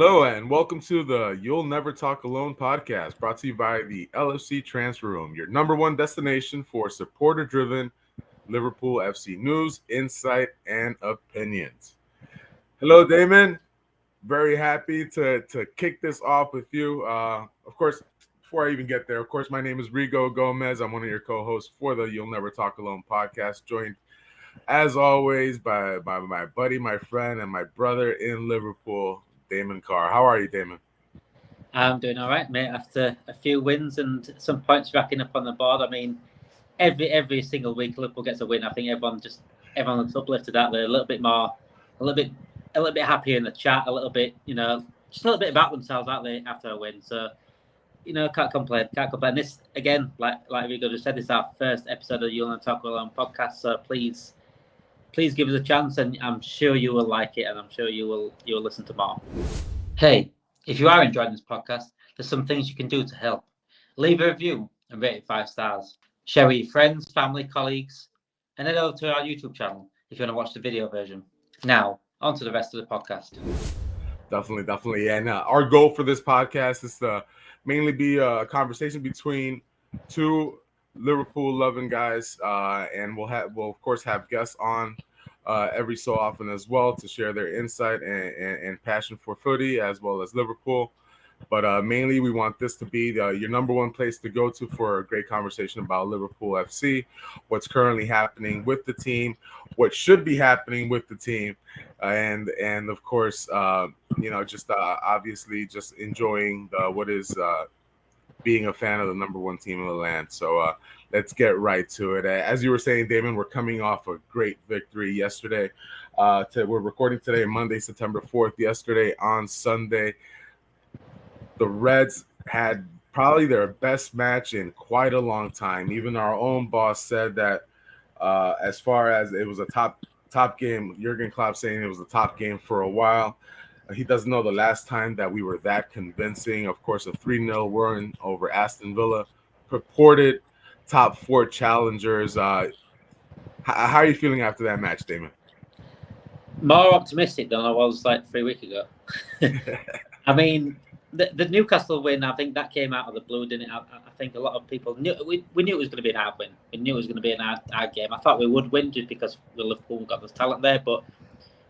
Hello and welcome to the You'll Never Talk Alone podcast, brought to you by the LFC Transfer Room, your number one destination for supporter-driven Liverpool FC news, insight, and opinions. Hello, Damon. Very happy to kick this off with you. Of course, before I even get there, of course, my name is Rigo Gomez. I'm one of your co-hosts for the You'll Never Talk Alone podcast, joined as always by my buddy, my friend, and my brother in Liverpool, Damon Carr. How are you, Damon? I'm doing all right, mate. After a few wins and some points racking up on the board, I mean, every single week Liverpool gets a win. I think everyone looks uplifted out there, a little bit happier in the chat, a little bit, just a little bit about themselves out there after a win. So, can't complain. This again, like Rigo just said, this is our first episode of the You'll Never Talk Alone podcast. So please give us a chance, and I'm sure you will like it, and I'm sure you will listen to more. Hey, if you are enjoying this podcast, there's some things you can do to help. Leave a review and rate it 5 stars. Share with your friends, family, colleagues, and head over to our YouTube channel if you want to watch the video version. Now, on to the rest of the podcast. Definitely. And our goal for this podcast is to mainly be a conversation between two Liverpool-loving guys, and we'll of course have guests on every so often as well to share their insight and passion for footy as well as Liverpool. But mainly we want this to be your number one place to go to for a great conversation about Liverpool FC, what's currently happening with the team, what should be happening with the team, and of course, obviously just enjoying what is being a fan of the number one team in the land. So let's get right to it. As you were saying, Damon, we're coming off a great victory yesterday. We're recording today, Monday, September 4th. Yesterday on Sunday, the Reds had probably their best match in quite a long time. Even our own boss said that as far as it was a top game, Jurgen Klopp saying it was a top game for a while. He doesn't know the last time that we were that convincing. Of course, a 3-0 win over Aston Villa, purported top 4 challengers. How are you feeling after that match, Damon? More optimistic than I was like 3 weeks ago. I mean, the Newcastle win, I think that came out of the blue, didn't it? I think a lot of people knew we knew it was going to be an hard win. We knew it was going to be an hard game. I thought we would win just because Liverpool got this talent there, but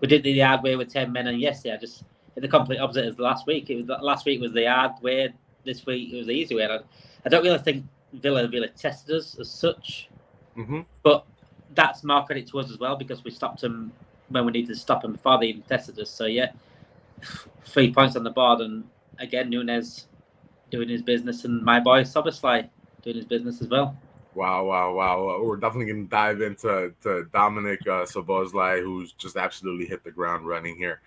we did the hard way with 10 men, and yesterday I just did the complete opposite as last week. Last week was the hard way. This week it was the easy way. I don't really think Villa really tested us as such, but that's more credit to us as well because we stopped them when we needed to stop them before they even tested us. So yeah, 3 points on the board, and again Núñez doing his business, and my boy Szoboszlai doing his business as well. Wow. We're definitely going to dive into Dominik Szoboszlai, who's just absolutely hit the ground running here.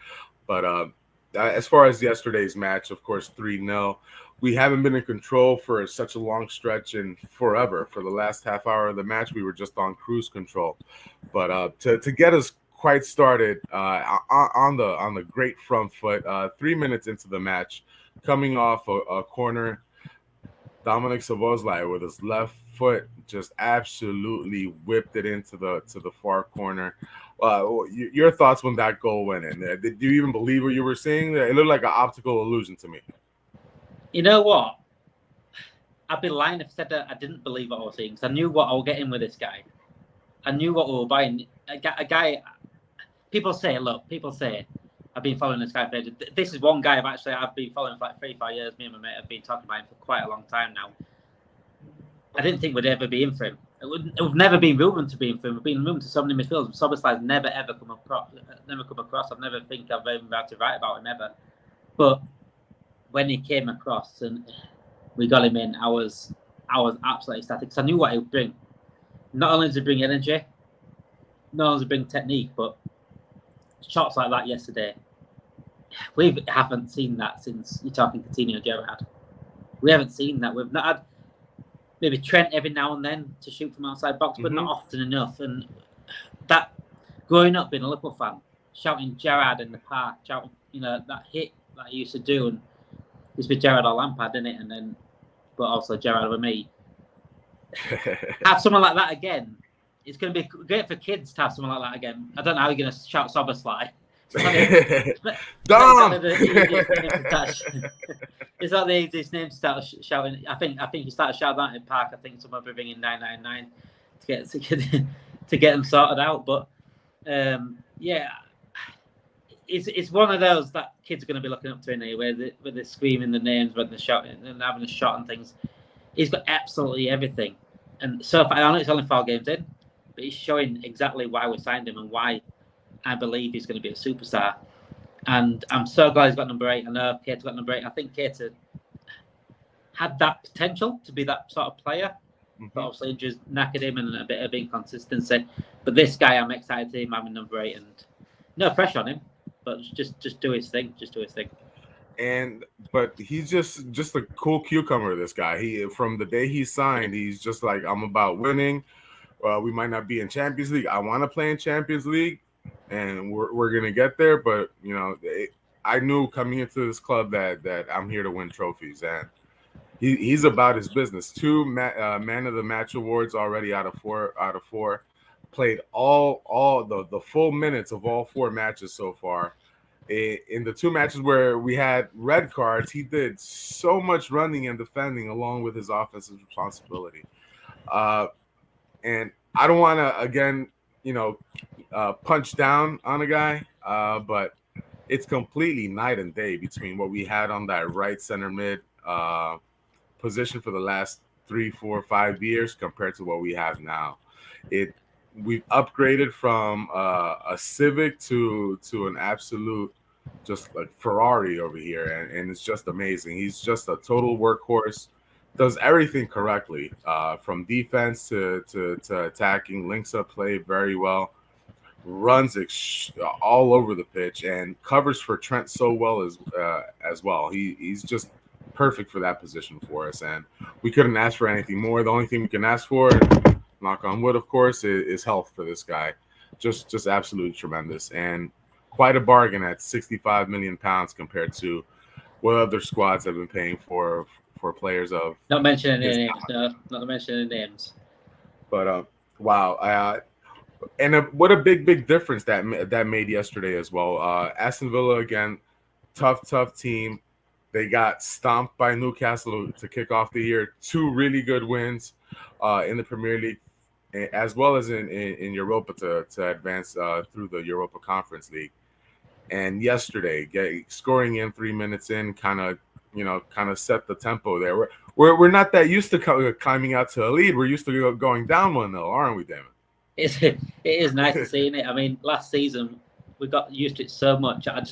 But as far as yesterday's match, of course, 3-0. We haven't been in control for such a long stretch and forever. For the last half hour of the match, we were just on cruise control. But to get us quite started on the great front foot, 3 minutes into the match, coming off a corner, Dominik Szoboszlai with his left foot just absolutely whipped it into the far corner. Your thoughts when that goal went in? Did you even believe what you were seeing? It looked like an optical illusion to me. You know what? I'd be lying if I said that I didn't believe what I was seeing, because I knew what I was getting with this guy. I knew what we were buying. A guy. People say I've been following this guy for ages. This is one guy I've been following for like 3-4 years. Me and my mate have been talking about him for quite a long time now. I didn't think we'd ever be in for him. We've never been rumored to be in for him. We've been rumored to so many midfielders. Szoboszlai's never ever come across. I've never think I've ever been able to write about him ever. But when he came across and we got him in, I was absolutely ecstatic because I knew what he would bring. Not only does he bring energy, not only does he bring technique, but shots like that yesterday. We haven't seen that since you're talking Coutinho and Gerrard. We haven't seen that. We've not had maybe Trent every now and then to shoot from outside box, but not often enough. And that, growing up being a Liverpool fan, shouting Gerrard in the park, shouting, that hit that he used to do, and used to be Gerrard or Lampard, didn't it? And then, but also Gerrard with me. Have someone like that again. It's going to be great for kids to have someone like that again. I don't know how you're going to shout Szoboszlai Dom. It's not the easiest name to start shouting. I think you started shouting that in Park. I think someone will be ringing 999 to get them sorted out. But yeah, it's one of those that kids are going to be looking up to anyway, where they're screaming the names, when they're shouting and having a shot and things. He's got absolutely everything, and so far, I know it's only 4 games in, but he's showing exactly why we signed him and why I believe he's going to be a superstar. And I'm so glad he's got number 8. I know Keita got number 8. I think Keita had that potential to be that sort of player, but obviously injuries knackered him and a bit of inconsistency. But this guy, I'm excited to him having number 8, and no pressure on him, but just do his thing. Just do his thing. But he's just a cool cucumber. This guy, he from the day he signed, he's just like, I'm about winning. We might not be in Champions League. I want to play in Champions League, and we're gonna get there. But I knew coming into this club that I'm here to win trophies, and he's about his business. 2 man of the match awards already out of 4. Played all the full minutes of all 4 matches so far. In the 2 matches where we had red cards, he did so much running and defending along with his offensive responsibility. And I don't want to, again, punch down on a guy, but it's completely night and day between what we had on that right center mid position for the last 3, 4, 5 years compared to what we have now. We've upgraded from a Civic to an absolute just like Ferrari over here, and it's just amazing. He's just a total workhorse, does everything correctly, from defense to attacking, links up play very well, runs all over the pitch, and covers for Trent so well as well. He's just perfect for that position for us, and we couldn't ask for anything more. The only thing we can ask for, knock on wood, of course, is health for this guy. Just absolutely tremendous, and quite a bargain at £65 million compared to what other squads have been paying for players of. Not mentioning any names, no. Not mentioning names. But wow, and what a big difference that made yesterday as well. Aston Villa again, tough team. They got stomped by Newcastle to kick off the year. 2 really good wins in the Premier League, as well as in Europa to advance through the Europa Conference League. And yesterday, scoring in 3 minutes in, kind of set the tempo there. We're not that used to climbing out to a lead. We're used to going down 1-0, aren't we, Damon? It is nice to see it. I mean, last season we got used to it so much. I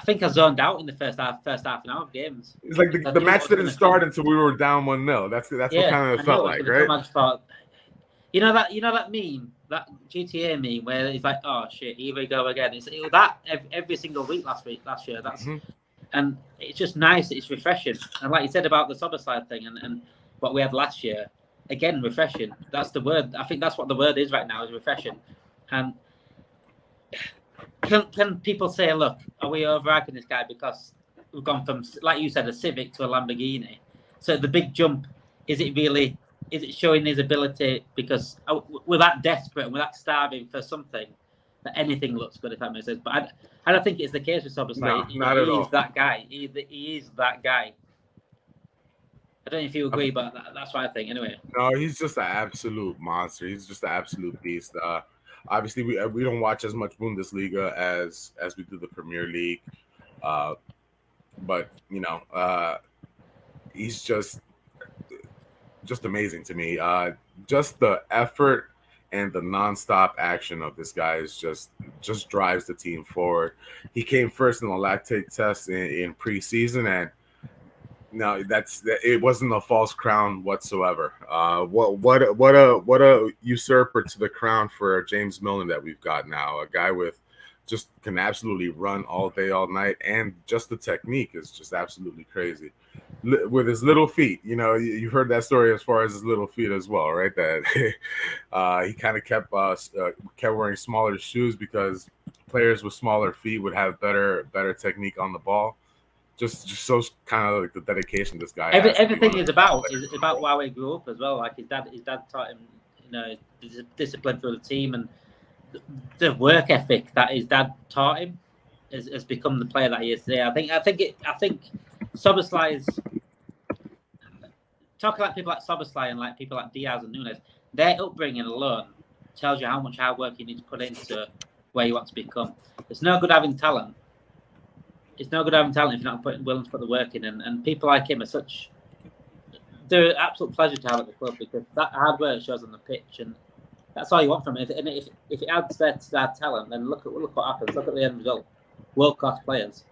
think I zoned out in the first half an hour of games. It's like the match didn't start until we were down 1-0. That's what kind of felt like, right? I just thought, you know that meme, that GTA meme where it's like, oh shit, here we go again. It was that every single week last year. And it's just nice. It's refreshing. And like you said about the Szoboszlai thing and what we had last year, again, refreshing. That's the word. I think that's what the word is right now, is refreshing. And can people say, look, are we overhyping this guy because we've gone from, like you said, a Civic to a Lamborghini? So the big jump, is it showing his ability because we're that desperate and we're that starving for something that anything looks good, if that makes sense? But I don't think it's the case with Szoboszlai. No, not at all. He's that guy. He is that guy. I don't know if you agree, but that's what I think anyway. No, he's just an absolute monster. He's just an absolute beast. Obviously, we don't watch as much Bundesliga as we do the Premier League, but he's just amazing to me. Just the effort and the nonstop action of this guy is just drives the team forward. He came first in the lactate test in preseason, and no, it wasn't a false crown whatsoever. What a usurper to the crown for James Milner that we've got now. A guy with just can absolutely run all day, all night, and just the technique is just absolutely crazy. With his little feet, you've heard that story as far as his little feet as well, right? That he kind of kept wearing smaller shoes because players with smaller feet would have better technique on the ball. Just so kind of like the dedication this guy has. Everything is about how he grew up as well. Like his dad taught him, discipline for the team, and the work ethic that his dad taught him has become the player that he is today. I think Szoboszlai is talking like people like Szoboszlai and like people like Diaz and Núñez. Their upbringing alone tells you how much hard work you need to put into where you want to become. It's no good having talent. It's no good having talent if you're not willing to put the work in. And people like him are they're an absolute pleasure to have at the club because that hard work shows on the pitch, and that's all you want from it. And if it adds that talent, then look what happens. Look at the end result. World class players.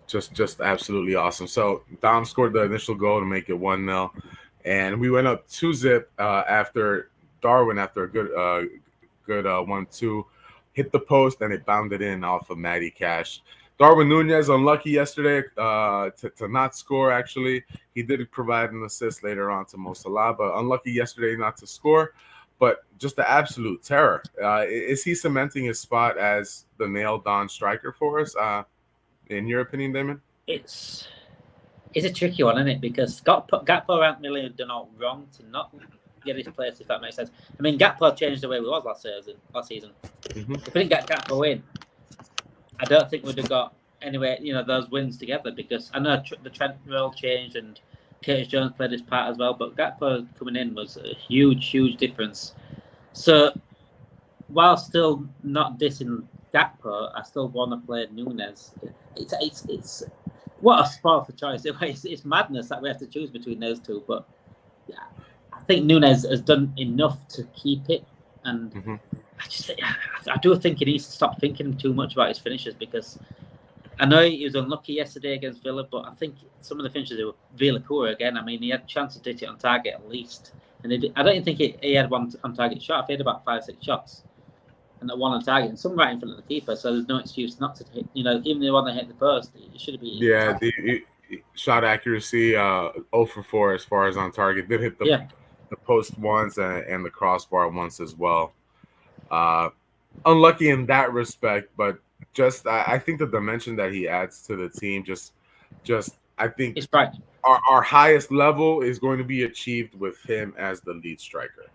Just absolutely awesome. So Dom scored the initial goal to make it 1-0, and we went up 2-0 after Darwin, after a good 1-2, hit the post and it bounded in off of Matty Cash. Darwin Núñez unlucky yesterday to not score. Actually, he did provide an assist later on to Mo Salah, but unlucky yesterday not to score. But just the absolute terror. Is he cementing his spot as the nailed-on striker for us? In your opinion, Damon? It's a tricky one, isn't it? Because Gakpo hasn't really done all wrong to not get his place, if that makes sense. I mean, Gakpo changed the way we was last season. Mm-hmm. If we didn't get Gakpo in, I don't think we'd have got anywhere, those wins together, because I know the Trent role changed and Curtis Jones played his part as well, but Gakpo coming in was a huge, huge difference. So, while still not dissing Gakpo, I still want to play Núñez. It's what a sport for choice. It's madness that we have to choose between those two, but yeah, I think Núñez has done enough to keep it, and mm-hmm. I do think he needs to stop thinking too much about his finishes, because I know he was unlucky yesterday against Villa, but I think some of the finishes were really poor again. I mean, he had a chance to hit it on target at least, and I don't think he had one on target shot. He had about 5-6 shots, and that one on target, and some right in front of the keeper. So there's no excuse not to hit. Even the one that hit the post, it should have been. Yeah, the shot accuracy 0 for 4 as far as on target. Did hit the post once and the crossbar once as well. Unlucky in that respect, but just I think the dimension that he adds to the team, just I think it's right. Our highest level is going to be achieved with him as the lead striker.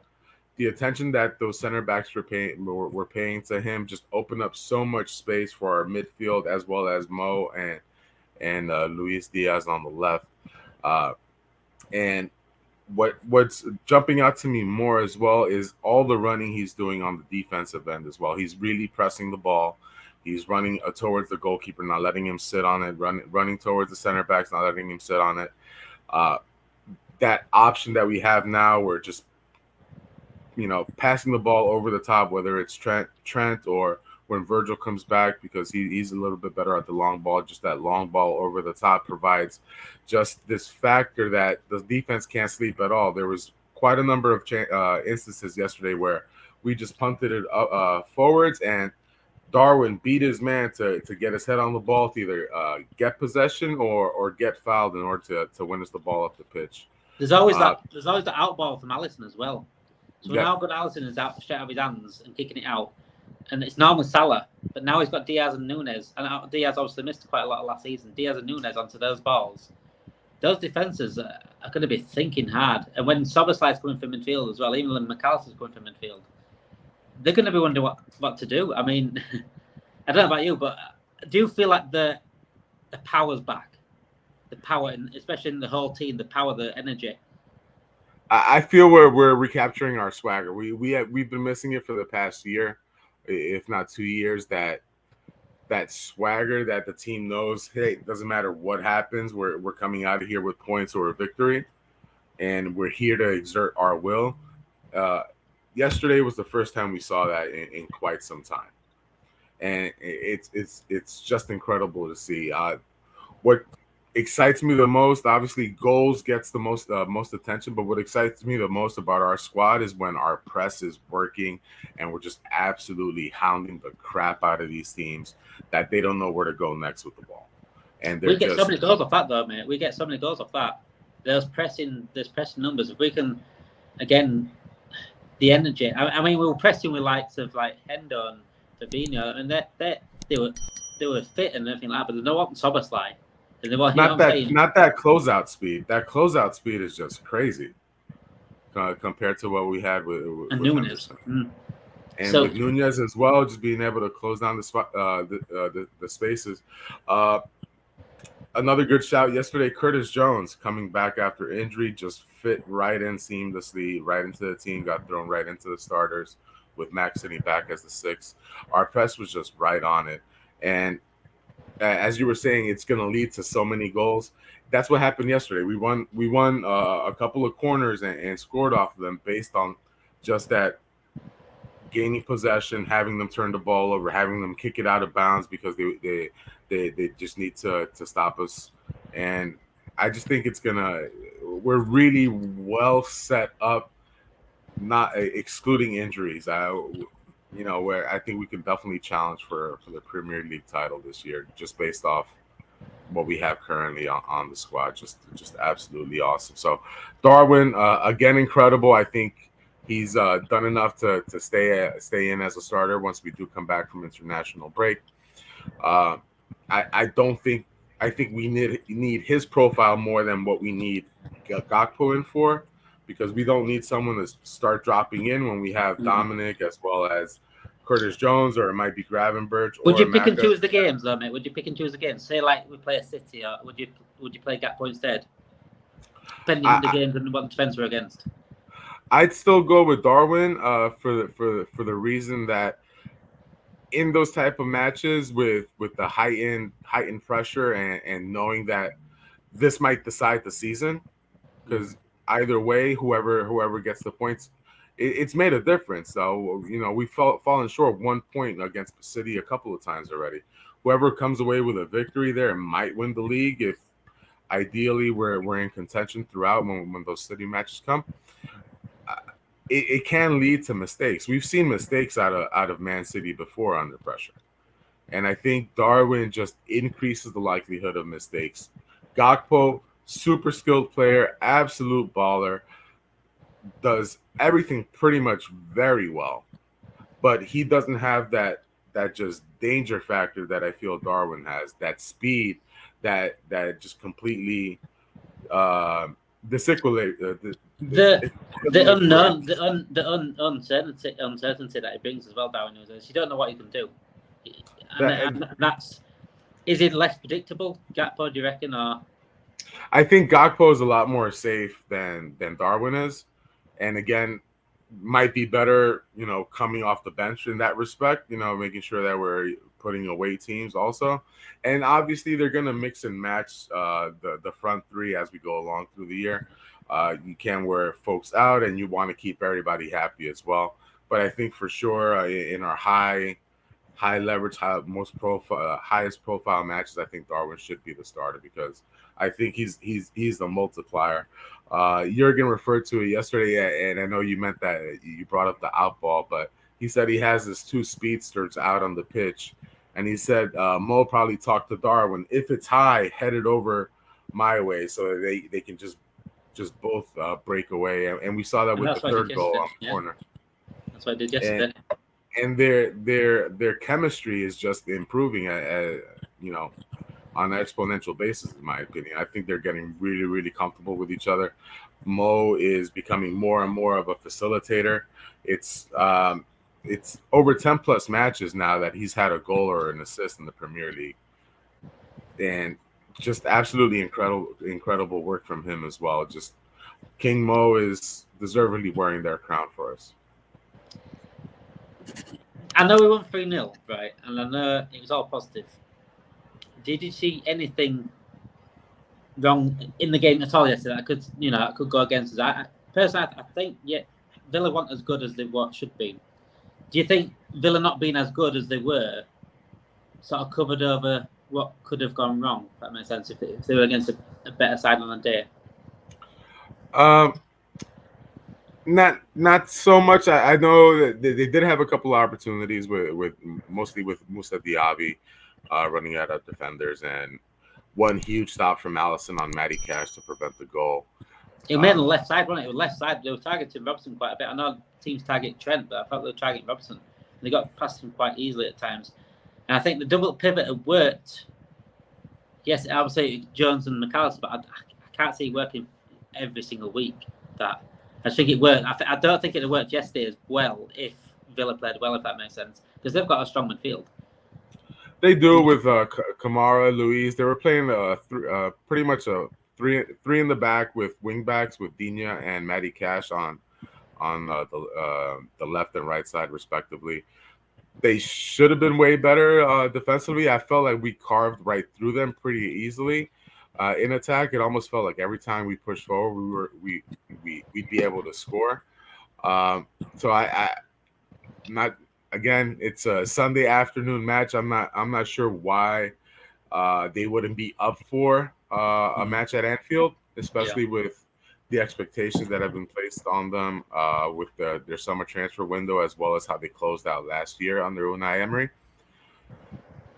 The attention that those center backs were paying to him just opened up so much space for our midfield, as well as Mo and Luis Diaz on the left. And what's jumping out to me more as well is all the running he's doing on the defensive end as well. He's really pressing the ball. He's running towards the goalkeeper, not letting him sit on it, running towards the center backs, not letting him sit on it. That option that we have now, we're just passing the ball over the top, whether it's Trent or when Virgil comes back, because he's a little bit better at the long ball. Just that long ball over the top provides just this factor that the defense can't sleep at all. There was quite a number of instances yesterday where we just punted it forwards, and Darwin beat his man to get his head on the ball to either get possession or get fouled in order to win us the ball up the pitch. There's always the out ball from Alisson as well. So now got Alisson is out straight out of his hands and kicking it out, and it's normally Salah, but now he's got Diaz and Núñez, and Diaz obviously missed quite a lot of last season. Diaz and Núñez onto those balls. Those defenses are going to be thinking hard, and when Szoboszlai's coming from midfield as well, even when Mac Allister's coming from midfield, they're going to be wondering what to do. I mean, I don't know about you, but do you feel like the power's back? The power, especially in the whole team, the power, the energy. I feel we're recapturing our swagger. We've been missing it for the past year, if not 2 years. That swagger that the team knows, hey, it doesn't matter what happens, we're coming out of here with points or a victory, and we're here to exert our will. Yesterday was the first time we saw that in quite some time, and it's just incredible to see. What excites me the most, obviously, goals gets the most attention, but what excites me the most about our squad is when our press is working and we're just absolutely hounding the crap out of these teams that they don't know where to go next with the ball. And we get so many goals off that, though, mate. We get so many goals off that. There's pressing numbers. If we can, again, the energy. I mean, we were pressing with likes of like Hendo and Fabinho, and they were fit and everything like that, but there's no one Szoboszlai. Not that closeout speed. That closeout speed is just crazy. compared to what we had with Nunez. And with Nunez as well, just being able to close down the spaces. Another good shout yesterday, Curtis Jones coming back after injury, just fit right in seamlessly, right into the team, got thrown right into the starters with Max sitting back as the 6th. Our press was just right on it. And as you were saying, it's going to lead to so many goals. That's what happened yesterday. We won a couple of corners and scored off of them based on just that gaining possession, having them turn the ball over, having them kick it out of bounds because they just need to stop us. And I just think we're really well set up, not excluding injuries. Where I think we can definitely challenge for the Premier League title this year, just based off what we have currently on the squad. Just absolutely awesome. So Darwin, again, incredible. I think he's done enough to stay in as a starter once we do come back from international break. I think we need his profile more than what we need Gakpo in for, because we don't need someone to start dropping in when we have Dominik as well as Curtis Jones, or it might be Gravenberch. Would you pick and choose the games, though, mate? Would you pick and choose the games? Say, like, we play a City, or would you play Gakpo instead? Depending on the games and what defense we're against. I'd still go with Darwin for the reason that in those type of matches with the heightened pressure and knowing that this might decide the season, because either way, whoever gets the points, it's made a difference. So we've fallen short of 1 point against City a couple of times already. Whoever comes away with a victory there might win the league if ideally we're in contention throughout when those City matches come. It can lead to mistakes. We've seen mistakes out of Man City before under pressure. And I think Darwin just increases the likelihood of mistakes. Gakpo, super skilled player, absolute baller, does everything pretty much very well. But he doesn't have that just danger factor that I feel Darwin has, that speed that just completely the unknown, the uncertainty that it brings as well, Darwin. You don't know what you can do, and that's is it less predictable, Gakpo? Do you reckon? Or I think Gakpo is a lot more safe than Darwin is, and again, might be better, coming off the bench in that respect. Making sure that we're putting away teams also, and obviously they're gonna mix and match the front three as we go along through the year. You can wear folks out, and you want to keep everybody happy as well. But I think for sure in our high leverage, highest profile matches, I think Darwin should be the starter, because I think he's the multiplier. Jurgen referred to it yesterday, and I know you meant that you brought up the out ball, but he said he has his 2 speedsters out on the pitch, and he said Mo probably talked to Darwin, if it's high, head it over my way so they can just both break away, and we saw that with the third goal on the corner. That's what I did yesterday. And their chemistry is just improving on an exponential basis, in my opinion. I think they're getting really, really comfortable with each other. Mo is becoming more and more of a facilitator. It's over 10 plus matches now that he's had a goal or an assist in the Premier League, and just absolutely incredible work from him as well. Just King Mo is deservedly wearing their crown for us. I know we won 3-0, right? And I know it was all positive. Did you see anything wrong in the game at all yesterday that could go against us? Personally, I think Villa weren't as good as they should be. Do you think Villa not being as good as they were sort of covered over what could have gone wrong? If that makes sense. If they were against a better side on the day. Not so much. I know that they did have a couple of opportunities with mostly with Moussa Diaby running out of defenders, and one huge stop from Alisson on Matty Cash to prevent the goal. It was on the left side, wasn't it? It was left side. They were targeting Robson quite a bit. I know teams target Trent, but I thought they were targeting Robson. And they got past him quite easily at times. And I think the double pivot had worked. Yes, I would say Jones and Mac Allister, but I can't see it working every single week. That I think it worked. I don't think it would worked yesterday as well if Villa played well, if that makes sense, because they've got a strong midfield. They do with Kamara, Luis. They were playing pretty much a three in the back with wing backs with Dina and Matty Cash on the left and right side respectively. They should have been way better defensively. I felt like we carved right through them pretty easily. In attack, it almost felt like every time we pushed forward, we'd be able to score. So I not again. It's a Sunday afternoon match. I'm not sure why they wouldn't be up for a match at Anfield, especially with the expectations that have been placed on them with their summer transfer window, as well as how they closed out last year under Unai Emery.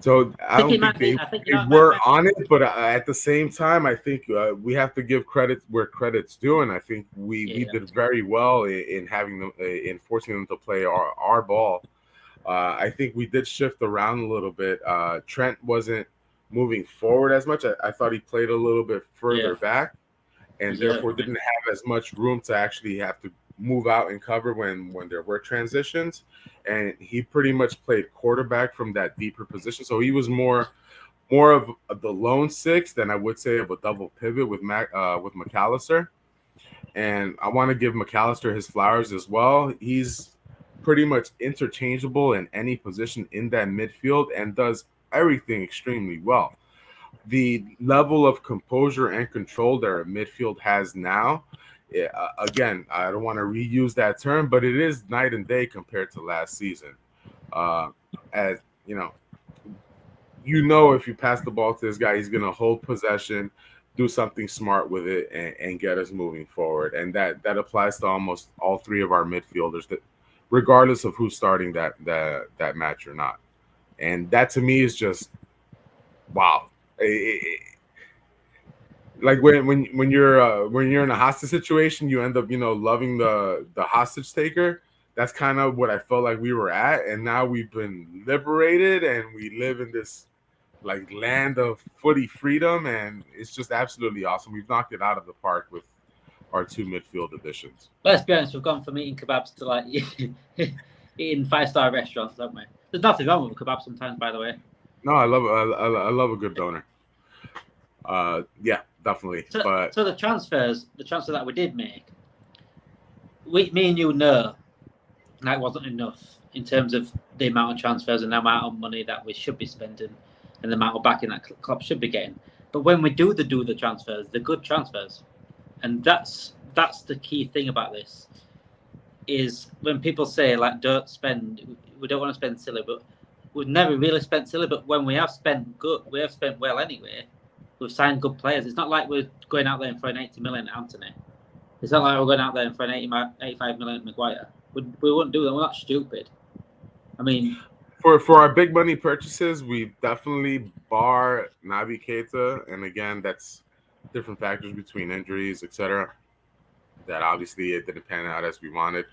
So I don't think they were on it, but at the same time, I think we have to give credit where credit's due, and I think we did very well in having them, in forcing them to play our ball. I think we did shift around a little bit. Trent wasn't moving forward as much. I thought he played a little bit further back, and therefore didn't have as much room to actually have to move out and cover when there were transitions. And he pretty much played quarterback from that deeper position. So he was more of the lone six than I would say of a double pivot with Mac Allister. And I want to give Mac Allister his flowers as well. He's pretty much interchangeable in any position in that midfield and does everything extremely well. The level of composure and control that our midfield has now, again, I don't want to reuse that term, but it is night and day compared to last season. As you know, if you pass the ball to this guy, he's going to hold possession, do something smart with it, and get us moving forward. And that applies to almost all three of our midfielders, that regardless of who's starting that match or not. And that to me is just wow. Like when you're in a hostage situation, you end up loving the hostage taker. That's kind of what I felt like we were at, and now we've been liberated and we live in this like land of footy freedom, and it's just absolutely awesome. We've knocked it out of the park with our two midfield additions. Let's be honest, we've gone from eating kebabs to like eating 5-star restaurants, haven't we? There's nothing wrong with kebab sometimes, by the way. No, I love a good doner. Yeah, definitely. So the transfer that we did make, me and you know that wasn't enough in terms of the amount of transfers and the amount of money that we should be spending and the amount of backing that club should be getting. But when we do the transfers, the good transfers, and that's the key thing about this, is when people say like we don't want to spend silly, but we've never really spent silly. But when we have spent good, we have spent well anyway. We've signed good players. It's not like we're going out there and throwing 80 million at Anthony. It's not like we're going out there and throwing 85 million at Maguire. We wouldn't do that. We're not stupid. I mean, for our big money purchases, we definitely bar Naby Keita, and again, that's different factors between injuries, etc. That obviously it didn't pan out as we wanted.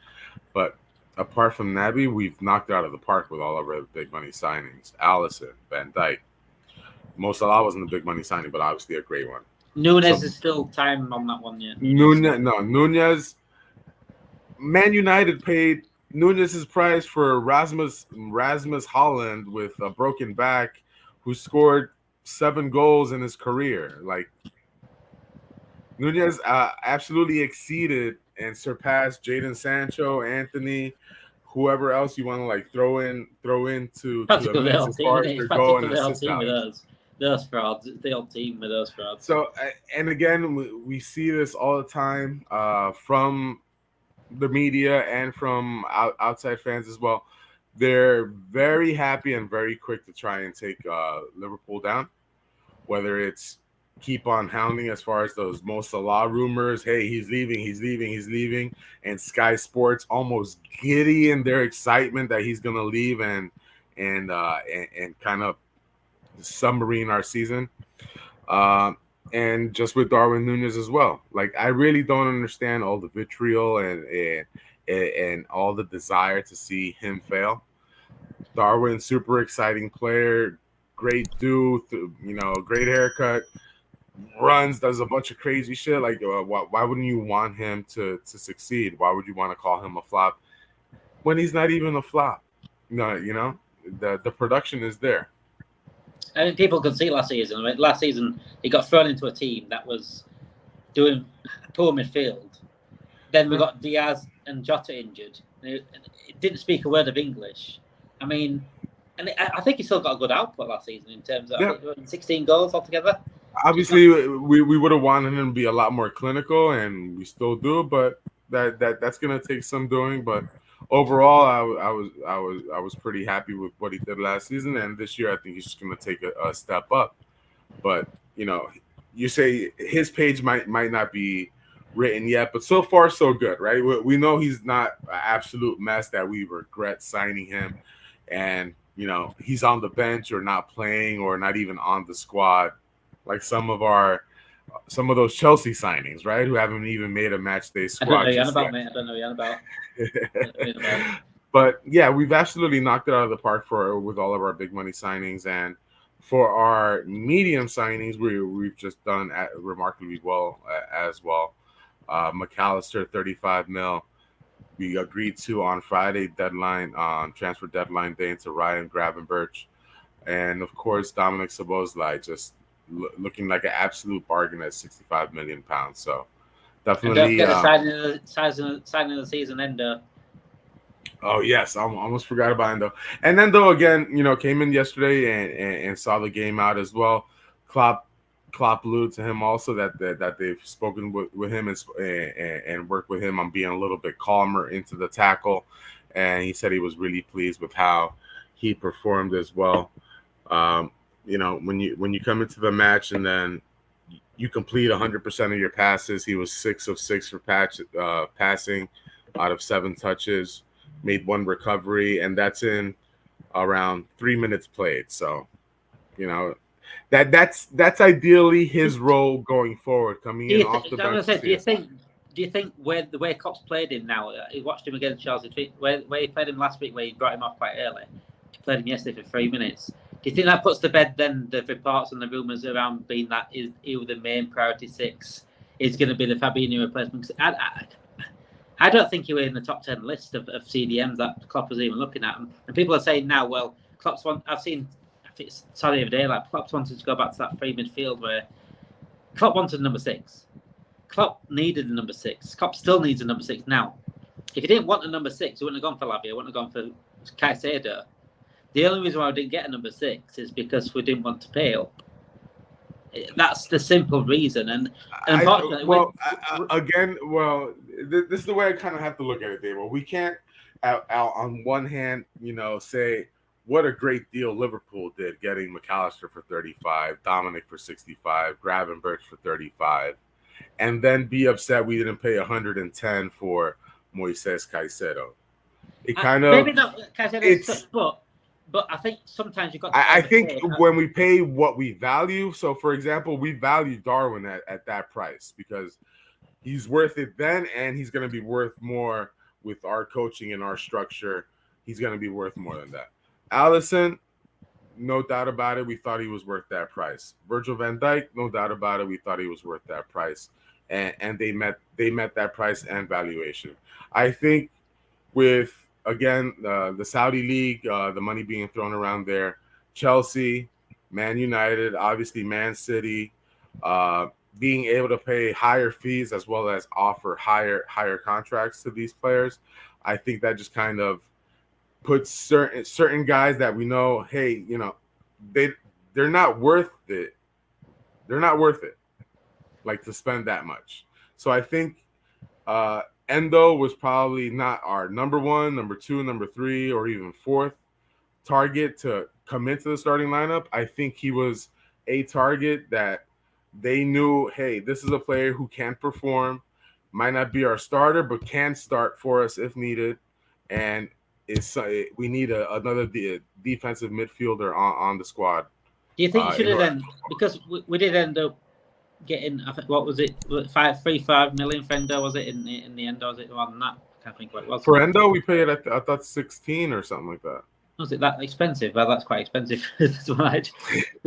But apart from Naby, we've knocked it out of the park with all of our big money signings. Alisson, Van Dijk. Mo Salah wasn't a big money signing, but obviously a great one. Nunez is still time on that one yet. Nunez. Man United paid Nunez's price for Rasmus Holland with a broken back, who scored 7 goals in his career. Like Nunez absolutely exceeded and surpassed Jadon Sancho, Anthony, whoever else you want to like throw into the mix as far as their goal and assist values. Those frauds, the old team with those frauds. So, and again, we see this all the time from the media and from outside fans as well. They're very happy and very quick to try and take Liverpool down, whether it's keep on hounding as far as those Mo Salah rumors. Hey, he's leaving. And Sky Sports almost giddy in their excitement that he's going to leave and kind of submarine our season. And just with Darwin Núñez as well. Like, I really don't understand all the vitriol and all the desire to see him fail. Darwin, super exciting player, great dude, great haircut. runs, does a bunch of crazy shit. Like, why wouldn't you want him to succeed? Why would you want to call him a flop when he's not even a flop? No, the production is there. I mean, people could see last season. I mean, last season, he got thrown into a team that was doing poor midfield. Then we got Diaz and Jota injured. It didn't speak a word of English. I mean, and I think he still got a good output last season in terms of 16 goals altogether. Obviously, we would have wanted him to be a lot more clinical, and we still do, but that's gonna take some doing. But overall, I was pretty happy with what he did last season, and this year I think he's just gonna take a step up. But you say his page might not be written yet, but so far so good, right? We know he's not an absolute mess that we regret signing him, and he's on the bench or not playing or not even on the squad, like some of those Chelsea signings, right? Who haven't even made a match day squad. I don't know about. But yeah, we've absolutely knocked it out of the park with all of our big money signings, and for our medium signings, we've just done remarkably well as well. Mac Allister, 35 mil. We agreed to on Friday transfer deadline day into Ryan Gravenberch, and of course Dominik Szoboszlai just looking like an absolute bargain at £65 million. So definitely. And don't forget signing of the season Endo. Oh yes, I almost forgot about Endo. And Endo again, came in yesterday and saw the game out as well. Klopp alluded to him also that they've spoken with him and worked with him on being a little bit calmer into the tackle, and he said he was really pleased with how he performed as well. When you come into the match and then you complete 100% of your passes, he was 6 of 6 for passing out of 7 touches, made 1 recovery, and that's in around 3 minutes played. So, that's ideally his role going forward, coming in off the bench. Do you think the way Klopp's played him now? He watched him against Chelsea. Where he played him last week, where he brought him off quite early. He played him yesterday for 3 minutes. Do you think that puts to bed then the reports and the rumours around being that he was the main priority 6 is going to be the Fabinho replacement? I don't think he was in the top 10 list of CDMs that Klopp was even looking at. And people are saying now, well, Klopp's one. I think it's Saturday of the day, like Klopp wanted to go back to that free midfield where Klopp wanted number 6. Klopp needed a number 6. Klopp still needs a number 6 now. If he didn't want a number 6, he wouldn't have gone for Lavia, wouldn't have gone for Caicedo. The only reason why we didn't get a number 6 is because we didn't want to pay up. That's the simple reason. And unfortunately, this is the way I kind of have to look at it, Dave. We can't, on one hand, say what a great deal Liverpool did getting Mac Allister for 35, Dominik for 65, Gravenberch for 35, and then be upset we didn't pay 110 for Moises Caicedo. It kind of maybe not Caicedo, but I think sometimes you've got to I think when we pay what we value, so for example, we value Darwin at that price because he's worth it then, and he's going to be worth more with our coaching and our structure. He's going to be worth more than that. Alisson, no doubt about it, we thought he was worth that price. Virgil van Dijk, no doubt about it, we thought he was worth that price. And they met that price and valuation. I think with again, the Saudi League, the money being thrown around there, Chelsea, Man United, obviously Man City, being able to pay higher fees as well as offer higher contracts to these players, I think that just kind of puts certain guys that we know, hey, they're not worth it. They're not worth it, like to spend that much. So I think Endo was probably not our number 1, number 2, number 3, or even 4th target to come into the starting lineup. I think he was a target that they knew, hey, this is a player who can perform, might not be our starter, but can start for us if needed. And we need another defensive midfielder on the squad. Do you think you should have then, because we did end up getting, I think, what was it, 5 million for Endo, was it in the end, or was it more than that? I can't think what it was. For Endo, we paid, I thought 16 or something like that. Was it that expensive? Well, that's quite expensive. We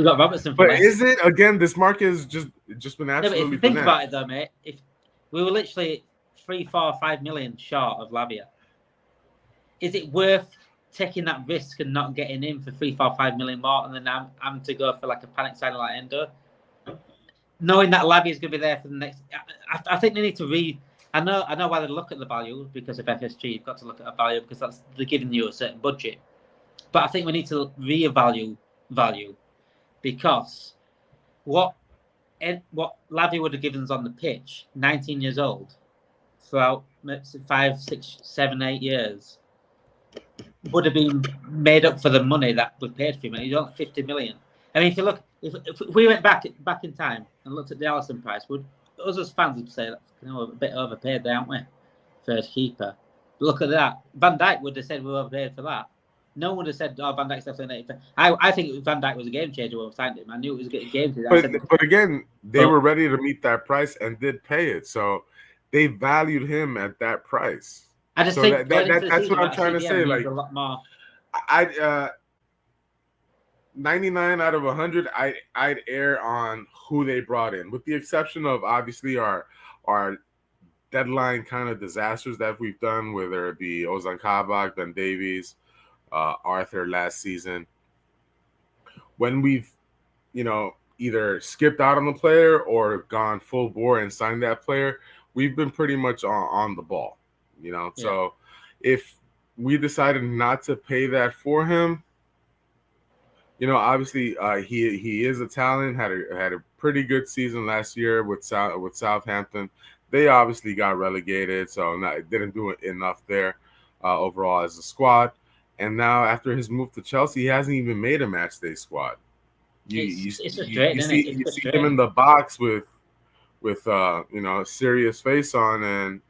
got Robertson for But less. is it again? This market has just been No, but if absolutely you think bananas. about it, though, mate, if we were literally 3, 4, 5 million short of Lavia, is it worth taking that risk and not getting in for 3, 4, 5 million more, and then I'm to go for like a panic signing like Endo, knowing that Lavia is going to be there for the next? I think they need to I know why they look at the value because of FSG. You've got to look at a value because they're giving you a certain budget. But I think we need to reevaluate value because what Lavia would have given us on the pitch, 19 years old, throughout 5, 6, 7, 8 years, would have been made up for the money that we paid for him. He's only 50 million. I mean, if you look, if we went back in time and looked at the Alisson price, would us as fans would say, a bit overpaid there, aren't we? First keeper. But look at that. Van Dijk would have said we were overpaid for that. No one would have said, "Oh, Van Dijk's definitely." I think Van Dijk was a game changer when we signed him. I knew it was a game changer. But again, they were ready to meet that price and did pay it, so they valued him at that price. I just think that's what I'm trying to say. Like a lot more. 99 out of 100, I'd err on who they brought in, with the exception of obviously our deadline kind of disasters that we've done, whether it be Ozan Kabak, Ben Davies, Arthur last season. When we've, either skipped out on the player or gone full bore and signed that player, we've been pretty much on the ball, Yeah. So if we decided not to pay that for him, obviously he is a talent. Had a pretty good season last year with Southampton. They obviously got relegated, so didn't do enough there overall as a squad. And now after his move to Chelsea, he hasn't even made a matchday squad. You see him in the box with a serious face on and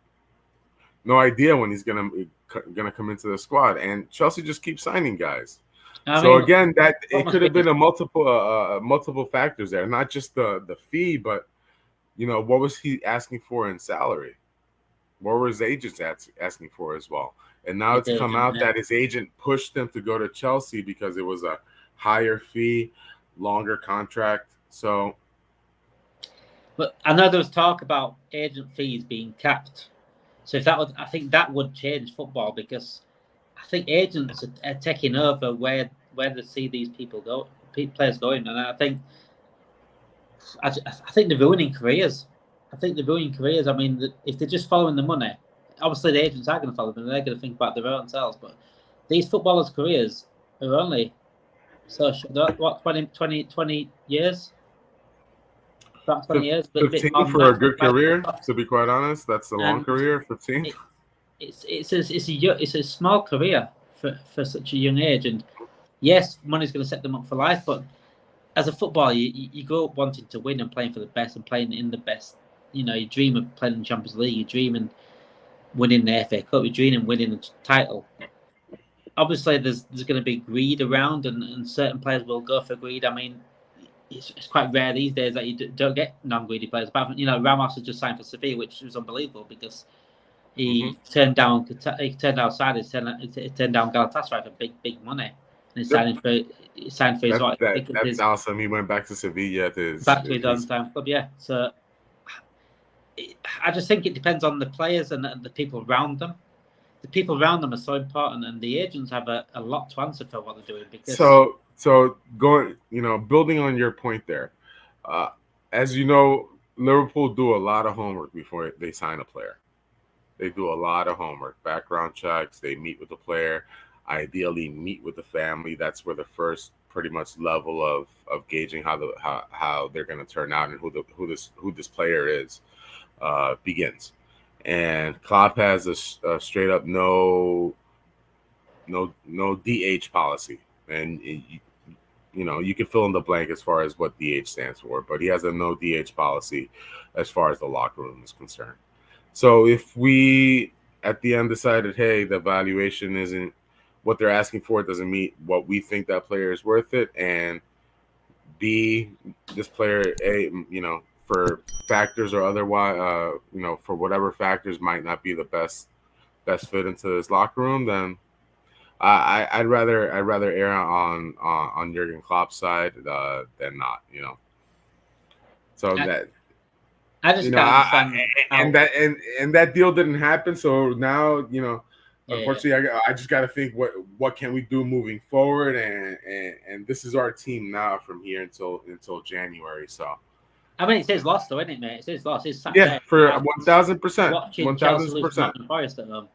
no idea when he's gonna come into the squad. And Chelsea just keeps signing guys. Again, that it could have been a multiple factors there, not just the fee, but what was he asking for in salary? What were his agents asking for as well? And now it's come out that his agent pushed him to go to Chelsea because it was a higher fee, longer contract. So, but I know there was talk about agent fees being capped. So if I think that would change football because I think agents are taking over where they see these players going, and I think they're ruining careers. I mean, if they're just following the money, obviously the agents are going to follow them. They're going to think about their own selves. But these footballers' careers are only what 20 years. About 20 years, but 15 for a good career. To be quite honest, that's a long career. 15. It's a small career for such a young age, and yes, money's going to set them up for life. But as a footballer, you grow up wanting to win and playing for the best and playing in the best. You dream of playing in the Champions League. You dream of winning the FA Cup. You dream of winning the title. Obviously, there's going to be greed around, and certain players will go for greed. I mean, it's quite rare these days that you don't get non-greedy players. Apart from, Ramos has just signed for Sevilla, which was unbelievable because he turned down Saudi, he turned down Galatasaray for big money, and he signed for his wife. That's awesome. He went back to Sevilla back to his own time club. Yeah, so I just think it depends on the players and the people around them. The people around them are so important, and the agents have a lot to answer for what they're doing. Because so going, building on your point there, as you know, Liverpool do a lot of homework before they sign a player. They do a lot of homework, background checks. They meet with the player, ideally meet with the family. That's where the first pretty much level of gauging how they're going to turn out and who this player is begins. And Klopp has a straight up no DH policy, and you can fill in the blank as far as what DH stands for, but he has a no DH policy as far as the locker room is concerned. So if we at the end decided, hey, the valuation isn't what they're asking for, it doesn't meet what we think that player is worth it, and B, this player, for factors or otherwise, for whatever factors might not be the best fit into this locker room, then I'd rather err on Jurgen Klopp's side than not. So that I just can't understand and how. that deal didn't happen. So now Yeah. unfortunately, I just got to think what can we do moving forward, and this is our team now from here until January. So I mean, it says lost though, isn't it, mate? It says lost. It's yeah, for 1,000%, watching Chelsea lose to Nottingham Forest at home.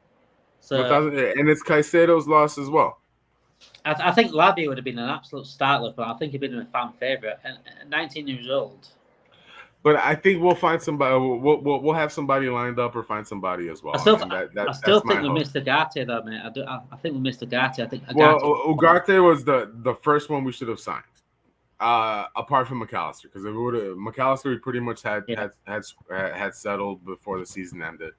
So 1,000, and it's Caicedo's loss as well. I think Labby would have been an absolute starter, but I think he'd been a fan favourite. And 19 years old. But I think we'll find somebody. We'll have somebody lined up or find somebody as well. I still think we missed Ugarte though, mate. I think we missed Ugarte. I think Ugarte was the first one we should have signed, apart from Mac Allister, because Mac Allister we pretty much had settled before the season ended,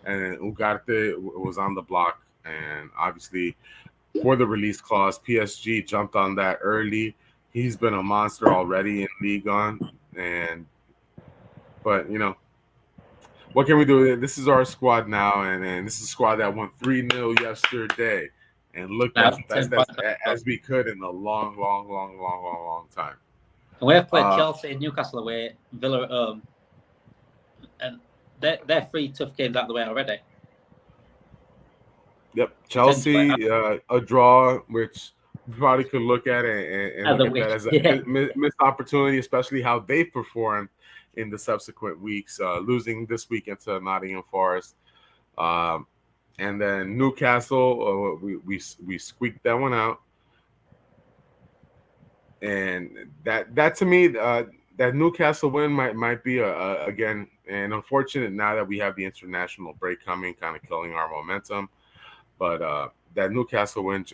and then Ugarte was on the block, and obviously for the release clause, PSG jumped on that early. He's been a monster already in Ligue 1, but what can we do? This is our squad now, and this is a squad that won 3-0 yesterday, and looked as best as we could in a long time. And we have played Chelsea and Newcastle away, Villa at home, and they're 3 tough games out of the way already. Yep, Chelsea, a draw, which you probably could look at it and look at that as a missed opportunity, especially how they performed in the subsequent weeks, losing this weekend to Nottingham Forest, and then Newcastle. We squeaked that one out, and that to me, that Newcastle win might be again an unfortunate now that we have the international break coming, kind of killing our momentum. But that Newcastle win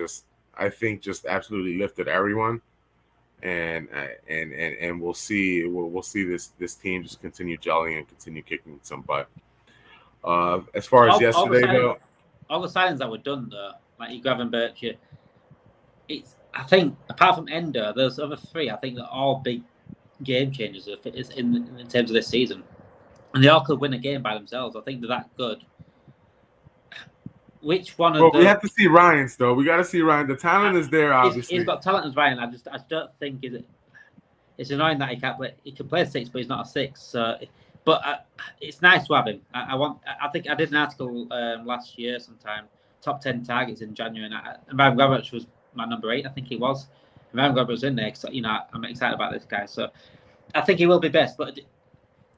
I think just absolutely lifted everyone. And we'll see this team just continue gelling and continue kicking some butt. As far as yesterday though, all the signings that were done though, like Gravenberch, I think apart from Endo, those other 3, I think they're all big game changers in terms of this season, and they all could win a game by themselves. I think they're that good. Which one of we have to see Ryan's though. We got to see Ryan. The talent is there, obviously. He's got talent as Ryan. I don't think it's annoying that he can't play. He can play 6, but he's not a 6. So, but it's nice to have him. I think I did an article last year sometime, top 10 targets in January, and Ryan Gravenberch was my number 8. I think he was. And Ryan Gravenberch was in there. So, I'm excited about this guy. So I think he will be best. But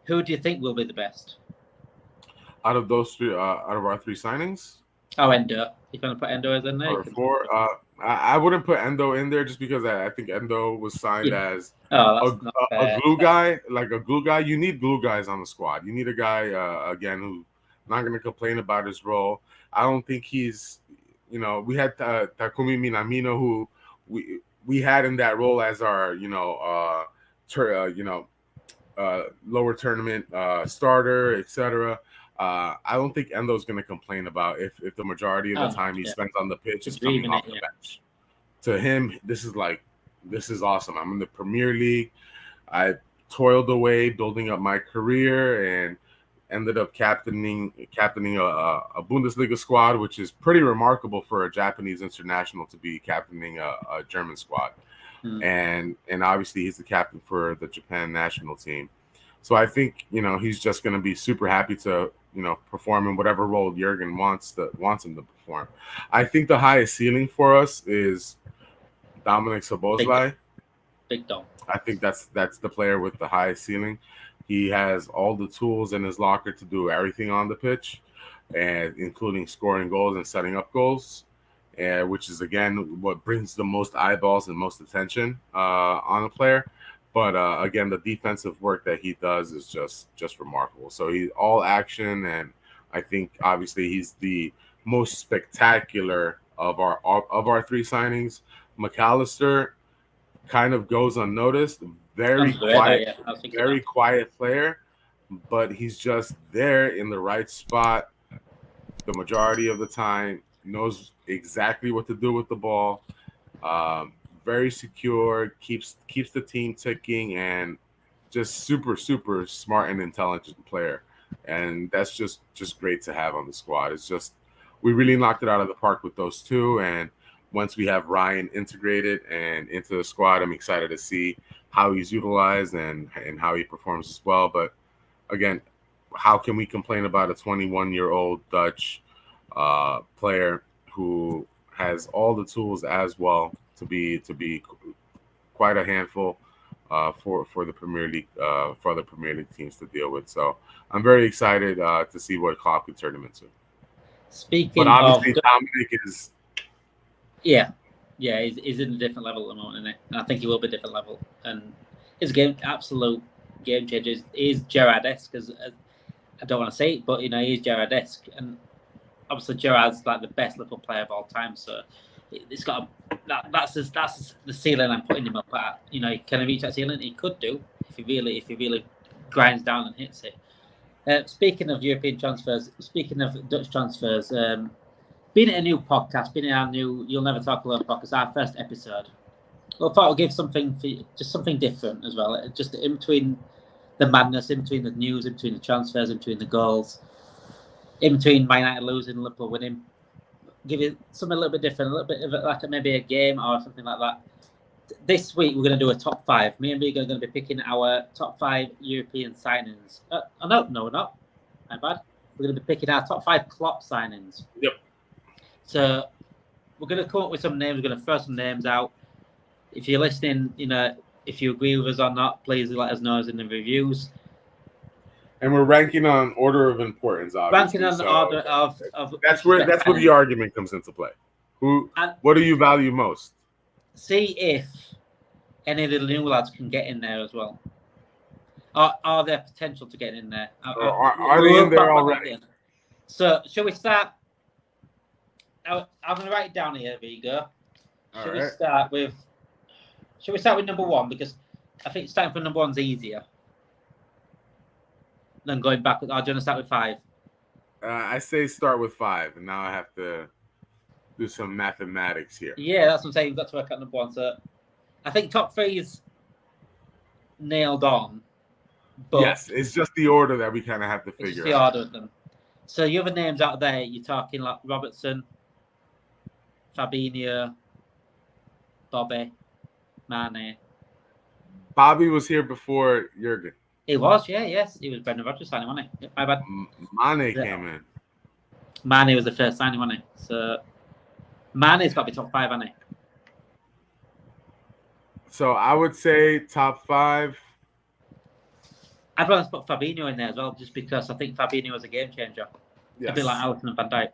who do you think will be the best out of those 3? Out of our 3 signings? Oh, Endo. You're going to put Endo in there? Or 4. I wouldn't put Endo in there just because I think Endo was signed as a glue guy. Like a glue guy. You need glue guys on the squad. You need a guy, again, who's not going to complain about his role. I don't think he's, we had Takumi Minamino, who we had in that role as our, lower tournament starter, etc. I don't think Endo's going to complain about if the majority of the time he spends on the pitch is coming off the bench. To him, this is awesome. I'm in the Premier League. I toiled away building up my career and ended up captaining a Bundesliga squad, which is pretty remarkable for a Japanese international to be captaining a German squad. And obviously he's the captain for the Japan national team. So I think, he's just going to be super happy to, perform in whatever role Jurgen wants him to perform. I think the highest ceiling for us is Dominik Szoboszlai. Big Dom. I think that's the player with the highest ceiling. He has all the tools in his locker to do everything on the pitch, and including scoring goals and setting up goals, which is, again, what brings the most eyeballs and most attention on a player. But again, the defensive work that he does is just remarkable. So he's all action, and I think obviously he's the most spectacular of our 3 signings. Mac Allister kind of goes unnoticed. Very quiet player, but he's just there in the right spot the majority of the time. Knows exactly what to do with the ball. Very secure, keeps the team ticking, and just super smart and intelligent player. And that's just great to have on the squad. It's just we really knocked it out of the park with those 2, and once we have Ryan integrated and into the squad, I'm excited to see how he's utilized and how he performs as well. But again, how can we complain about a 21-year-old Dutch player who has all the tools as well to be quite a handful for the Premier League for the Premier League teams to deal with. So I'm very excited to see what Klopp can turn him into. Speaking but obviously, of, Dominik is. Yeah, he's in a different level at the moment, isn't he? And I think he will be a different level. And his absolute game changer. He's Gerrard-esque, as I don't want to say it, but he's Gerrard-esque, and obviously Gerrard's like the best Liverpool player of all time. So it's got that's the ceiling I'm putting him up at. Can he reach that ceiling? He could do if he really grinds down and hits it. Speaking of European transfers, speaking of Dutch transfers, being at a new podcast, being in our new You'll Never Talk Alone podcast, our first episode, I thought we'll give something different as well, just in between the madness, in between the news, in between the transfers, in between the goals, in between Man United losing, Liverpool winning. Give it something a little bit different, a little bit of like maybe a game or something like that. This week we're going to do a top 5. Me and Rigo are going to be picking our top 5 European signings. No, we're not. My bad. We're going to be picking our top 5 Klopp signings. Yep. So we're going to come up with some names. We're going to throw some names out. If you're listening, if you agree with us or not, please let us know in the reviews. And we're ranking on order of importance, obviously. Ranking on the order of that's where the argument comes into play. What do you value most? See if any of the new lads can get in there as well. Are there potential to get in there? Are they in there already? So, shall we start? I'm going to write it down here, Rigo. Shall we start with number 1? Because I think starting from number 1's easier than going back. Or do you want to start with 5? I say start with 5, and now I have to do some mathematics here. Yeah, that's what I'm saying. We've got to work out number 1. So I think top 3 is nailed on. But yes, it's just the order that we kind of have to figure the out. order of them. So the other names out there, you're talking like Robertson, Fabinho, Bobby, Mane. Bobby was here before Jurgen. He was, yes. He was Brendan Rodgers signing, wasn't he? My bad. Mane came in. Mane was the first signing, wasn't he? So Mane's got to be top 5, hasn't he? So I would say top 5. I'd rather put Fabinho in there as well, just because I think Fabinho was a game changer. Yes. A bit like Alisson and Van Dijk.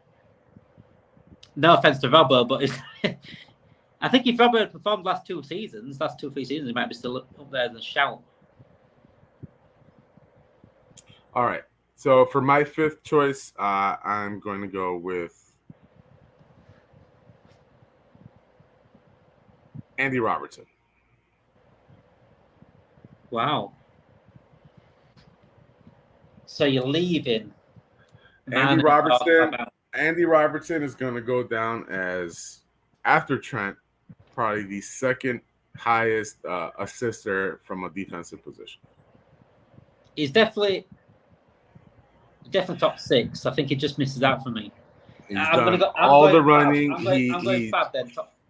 No offense to Robbo, but I think if Robbo had performed last 3 seasons, he might be still up there as a shout. All right. So for my 5th choice, I'm going to go with Andy Robertson. Wow. So you're leaving Andy Robertson is going to go down as, after Trent, probably the 2nd highest assister from a defensive position. He's definitely top 6. I think he just misses out for me. He's done all the running. He's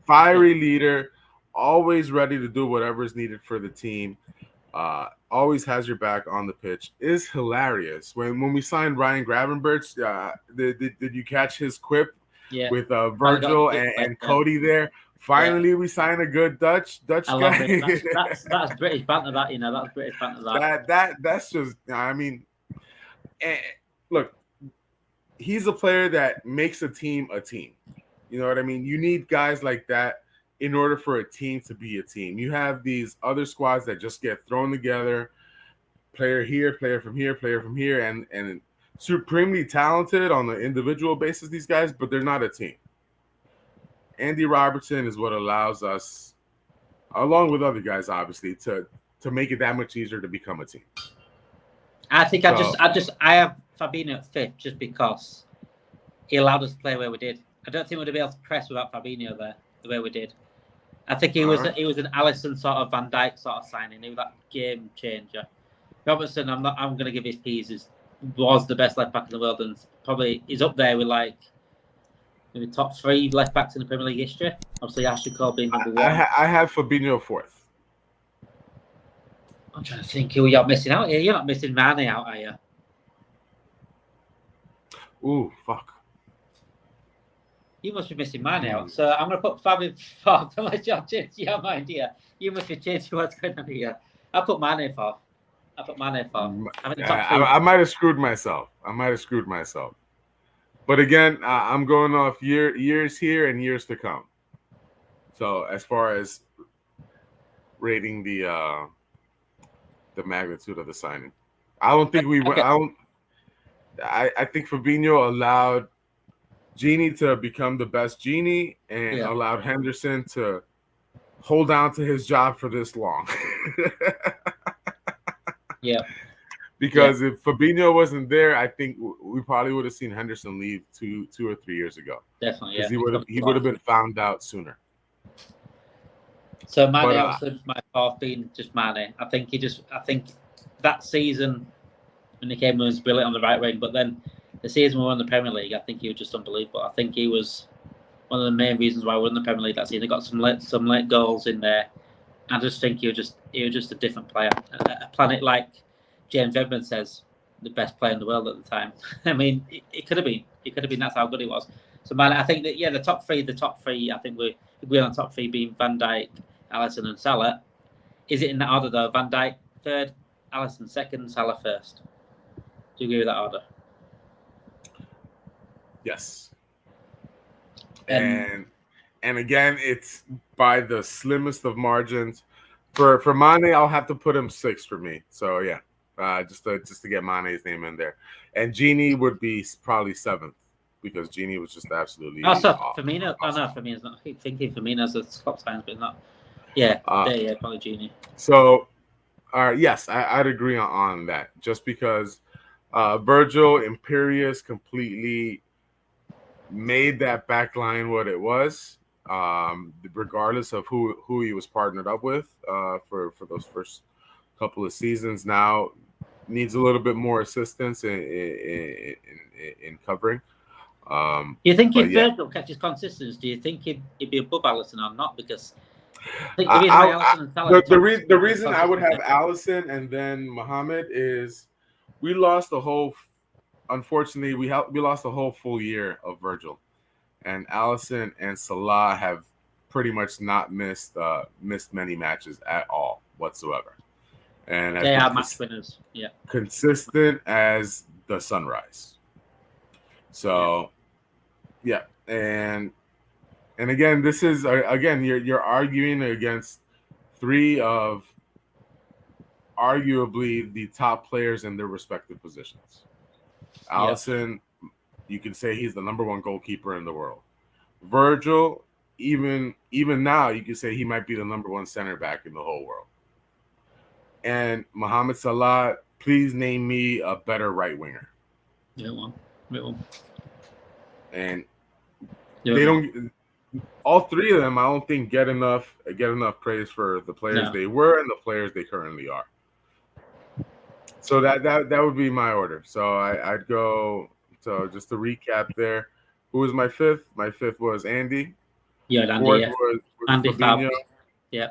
fiery leader, always ready to do whatever is needed for the team. Always has your back on the pitch. Is hilarious. When we signed Ryan Gravenberch, did you catch his quip with Virgil and Cody there? Finally, we signed a good Dutch guy. That's British banter. That's British banter. That's just. I mean, look, he's a player that makes a team a team. You know what I mean? You need guys like that in order for a team to be a team. You have these other squads that just get thrown together, player here, player from here, and supremely talented on an individual basis, these guys, but they're not a team. Andy Robertson is what allows us, along with other guys, obviously, to make it that much easier to become a team. I think I have Fabinho at 5th just because he allowed us to play where we did. I don't think we'd be able to press without Fabinho there the way we did. I think he was an Alisson sort of Van Dijk sort of signing. He was that game changer. Robertson, I'm going to give his P's. Was the best left back in the world, and probably is up there with like maybe top 3 left backs in the Premier League history. Obviously, Ashley Cole being number 1. I have Fabinho 4th. I'm trying to think who you're missing out here. You're not missing Mane out, are you? Ooh, fuck. You must be missing Mane out. So I'm going to put Fab in 4th. Unless you're changing your mind here. You must be changing what's going on here. I'll put Mane 4th. I might have screwed myself. But again, I'm going off years here and years to come. So as far as rating the magnitude of the signing, I don't think we went. I think Fabinho allowed Gini to become the best Gini and allowed Henderson to hold on to his job for this long. Yeah. Because if Fabinho wasn't there, I think we probably would have seen Henderson leave two or 3 years ago. Definitely, because he would have been found out sooner. So Mane, also my 4th being just Mane. I think that season when he came was brilliant on the right wing, but then the season we won the Premier League, I think he was just unbelievable. I think he was one of the main reasons why we won the Premier League that season. He got some late goals in there. I just think he was just a different player. A planet like James Edmonds says, the best player in the world at the time. I mean, it could have been. That's how good he was. So, man, I think that the top three. I think we agree on the top 3 being Van Dijk, Alisson, and Salah. Is it in that order though? Van Dijk 3rd, Alisson 2nd, Salah 1st. Do you agree with that order? Yes. And again, it's by the slimmest of margins. For Mane, I'll have to put him 6th for me. So yeah, just to get Mane's name in there. And Gini would be probably 7th because Gini was just absolutely. Also, Firmino. Awesome. Oh no, Firmino's not. I keep thinking Firmino's a top signs, but not. Yeah, probably Gini. So, yes, I'd agree on that. Just because Virgil, imperious, completely made that back line what it was, regardless of who he was partnered up with for those first couple of seasons. Now needs a little bit more assistance in covering. You think if Virgil catches consistency, do you think he'd be above Alisson or not? Because I think the reason I would have Alisson and then Mohamed is we lost the whole. Unfortunately, we lost the whole full year of Virgil, and Alisson and Salah have pretty much not missed many matches at all whatsoever. And they are match winners. Yeah, consistent as the sunrise. So, yeah, and again, this is you're arguing against 3 of arguably the top players in their respective positions. Alisson, you can say he's the number 1 goalkeeper in the world. Virgil, even now, you can say he might be the number 1 center back in the whole world. And Mohamed Salah, please name me a better right winger. Yeah, one. And they don't. All 3 of them, I don't think get enough praise for the players they were and the players they currently are. So that would be my order. So I'd go. So just to recap, there, who was my 5th? My 5th was Andy. Yeah, Andy. 4th was Andy Fabinho. Yeah.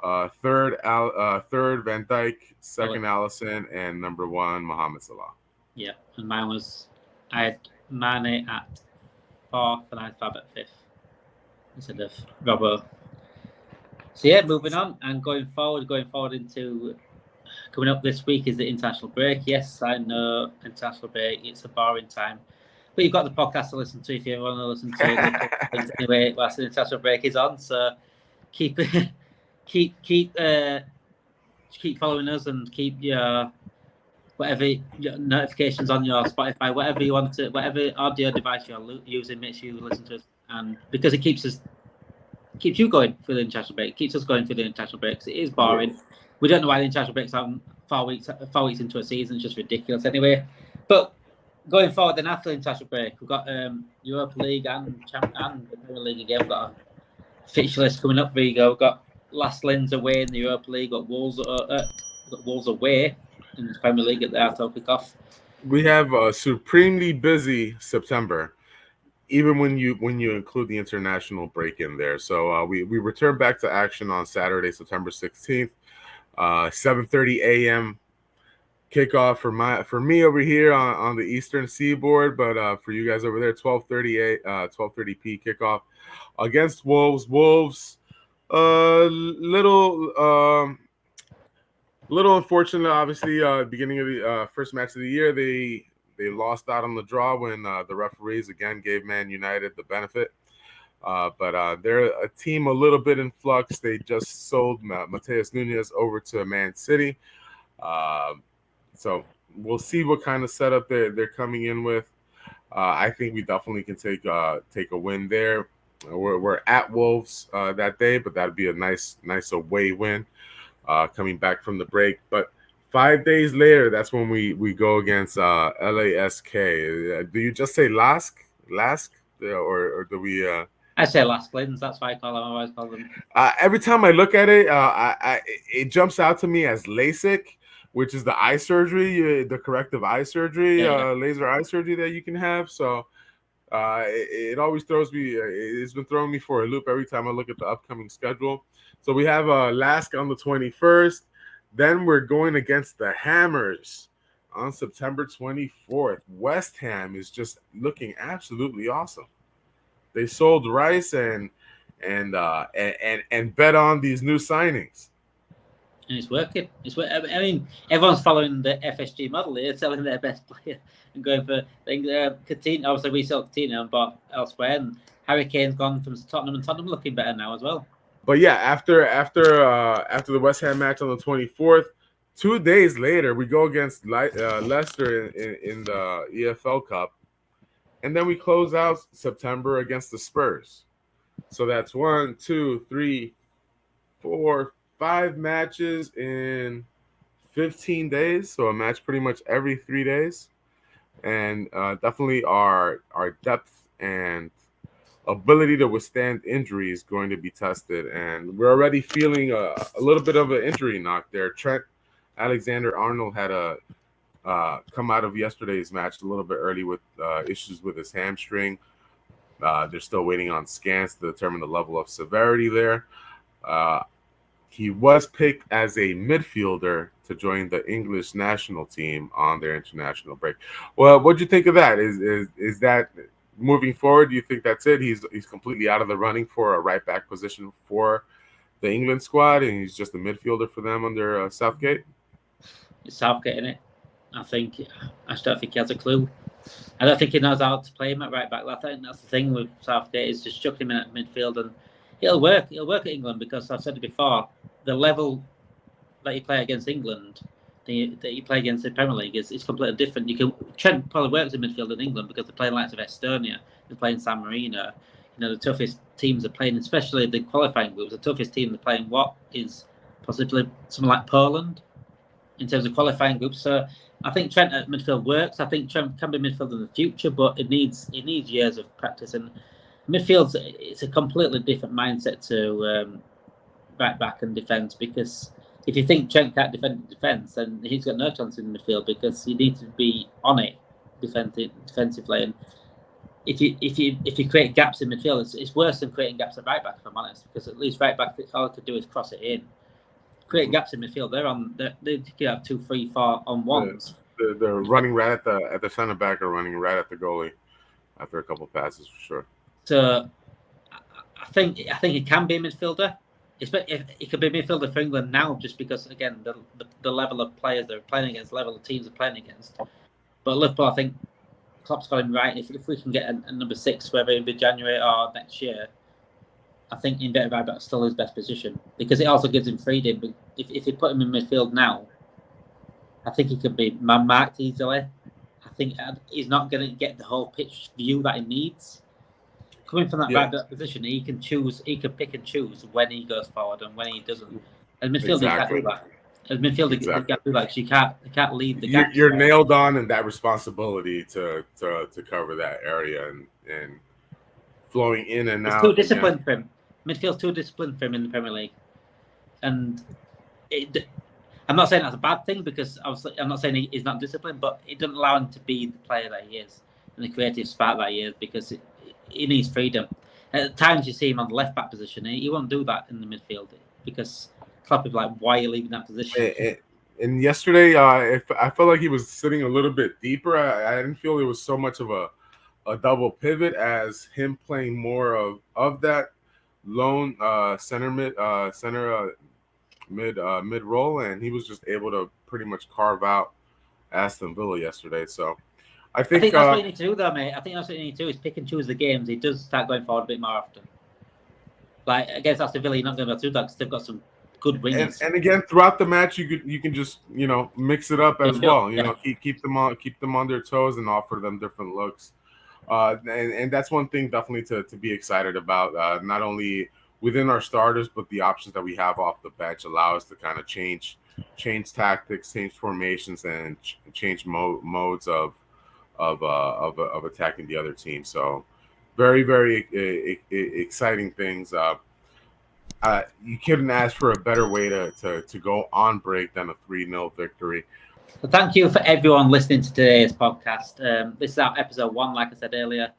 3rd Van Dijk, 2nd Alisson, and number 1 Mohamed Salah. Yeah, and mine was I had Mane at 4th and I had Fab at 5th instead of Robbo. So yeah, moving on and going forward into. Coming up this week is the international break. Yes, I know, international break. It's a boring time, but you've got the podcast to listen to if you want to listen to it. Anyway, whilst the international break is on, so keep following us and keep your notifications on your Spotify, whatever you want to, whatever audio device you're using. Make sure you listen to us, and because it keeps you going through the international break, keeps us going through the international break. 'Cause it is boring. Yes. We don't know why the international break's on 4 weeks into a season. It's just ridiculous anyway. But going forward, then after the international break, we've got Europa League and the Premier League again. We've got a fixture list coming up. Rigo. We've got Last Lens away in the Europa League. We've got Wolves away in the Premier League at the Arto kickoff. We have a supremely busy September. even when you include the international break in there. So we return back to action on Saturday, September 16th, 7:30 a.m. kickoff for me over here on the Eastern Seaboard, but for you guys over there, 12:30 p kickoff against Wolves. Wolves, little unfortunate, obviously. Beginning of the first match of the year, they lost out on the draw when the referees again gave Man United the benefit. But they're a team a little bit in flux. They just sold Mateus Nunes over to Man City. So we'll see what kind of setup they're coming in with. I think we definitely can take a win there. We're at Wolves that day, but that'd be a nice away win coming back from the break. But 5 days later, that's when we go against LASK. Do you just say Lask, or do we? I say Lask Lins. That's why I always call them. Every time I look at it, it jumps out to me as LASIK, which is the eye surgery, the corrective eye surgery, laser eye surgery that you can have. So it always throws me. It's been throwing me for a loop every time I look at the upcoming schedule. So we have Lask on the 21st. Then we're going against the Hammers on September 24th. West Ham is just looking absolutely awesome. They sold Rice and bet on these new signings. And it's working. I mean, everyone's following the FSG model. They're selling their best player and going for Coutinho. Obviously, we sold Coutinho and bought elsewhere. And Harry Kane's gone from Tottenham, and Tottenham looking better now as well. But yeah, after the West Ham match on the 24th, 2 days later, we go against Leicester in the EFL Cup. And then we close out September against the Spurs. So that's 1, 2, 3, 4, 5 matches in 15 days. So a match pretty much every 3 days. And definitely our depth and ability to withstand injury is going to be tested. And we're already feeling a little bit of an injury knock there. Trent Alexander-Arnold had come out of yesterday's match a little bit early with issues with his hamstring. They're still waiting on scans to determine the level of severity there. He was picked as a midfielder to join the English national team on their international break. Well, what do you think of that? Is that moving forward? Do you think that's it? He's completely out of the running for a right back position for the England squad, and he's just a midfielder for them under Southgate? It's Southgate, isn't it? I just don't think he has a clue. I don't think he knows how to play him at right back. I think that's the thing with Southgate, is just chuck him in at midfield and it'll work. It'll work at England, because I've said it before, the level that you play against England, that you play against the Premier League is completely different. Trent probably works in midfield in England because they're playing likes of Estonia, they're playing San Marino. The toughest teams are playing, especially the qualifying groups, the toughest team they're playing what is possibly something like Poland in terms of qualifying groups. So I think Trent at midfield works. I think Trent can be midfield in the future, but it needs years of practice. And midfield, it's a completely different mindset to right back and defence, because if you think Trent can't defend defence, then he's got no chance in midfield, because you need to be on it defensively. And if you create gaps in midfield, it's worse than creating gaps at right back, if I'm honest, because at least right back, all they could do is cross it in. Create gaps in midfield. They could have 2, 3, 4 on ones. They're running right at the centre back, or running right at the goalie after a couple of passes, for sure. So I think he can be a midfielder. He could be a midfielder for England now, just because, again, the level of players they're playing against, the level of teams they're playing against. But Liverpool, I think Klopp's got him right. If we can get a number 6, whether it be January or next year, I think in better right back still his best position, because it also gives him freedom. But if you put him in midfield now, I think he could be man-marked easily. I think he's not going to get the whole pitch view that he needs. Coming from that right back position, he can pick and choose when he goes forward and when he doesn't. As midfielder, he can't do that. As midfielder, he can't do that, because you can't lead the gap. You're nailed on in that responsibility to cover that area and flowing in and out. It's too disciplined for him. Midfield's too disciplined for him in the Premier League, and I'm not saying that's a bad thing, because I'm not saying he's not disciplined, but it doesn't allow him to be the player that he is and the creative spark that he is, because he needs freedom. At times you see him on the left back position, he won't do that in the midfield because Klopp would be like, why are you leaving that position? And yesterday, I felt like he was sitting a little bit deeper. I didn't feel it was so much of a double pivot as him playing more of that lone center mid role, and he was just able to pretty much carve out Aston Villa yesterday. So I think that's what you need to do, though, mate. I think that's what you need to do is pick and choose the games. He does start going forward a bit more often. Like against Aston Villa, you're not going to be able to do that because they've got some good wingers. And again, throughout the match, you can just mix it up as well. Keep them on their toes and offer them different looks. And that's one thing definitely to be excited about. Not only within our starters, but the options that we have off the bench allow us to kind of change tactics, change formations, and change modes of attacking the other team. So very, very exciting things. You couldn't ask for a better way to go on break than a 3-0 victory. So thank you for everyone listening to today's podcast. This is our episode 1, like I said earlier.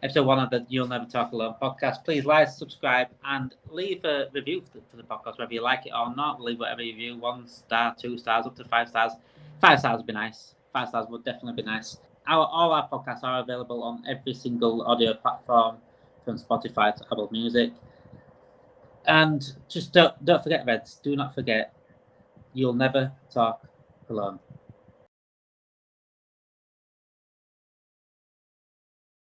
Episode 1 of the You'll Never Talk Alone podcast. Please like, subscribe, and leave a review for the podcast, whether you like it or not. Leave whatever review, 1 star, 2 stars, up to 5 stars. 5 stars would be nice. 5 stars would definitely be nice. All our podcasts are available on every single audio platform, from Spotify to Apple Music. And just don't forget, Reds, do not forget, you'll never talk alone.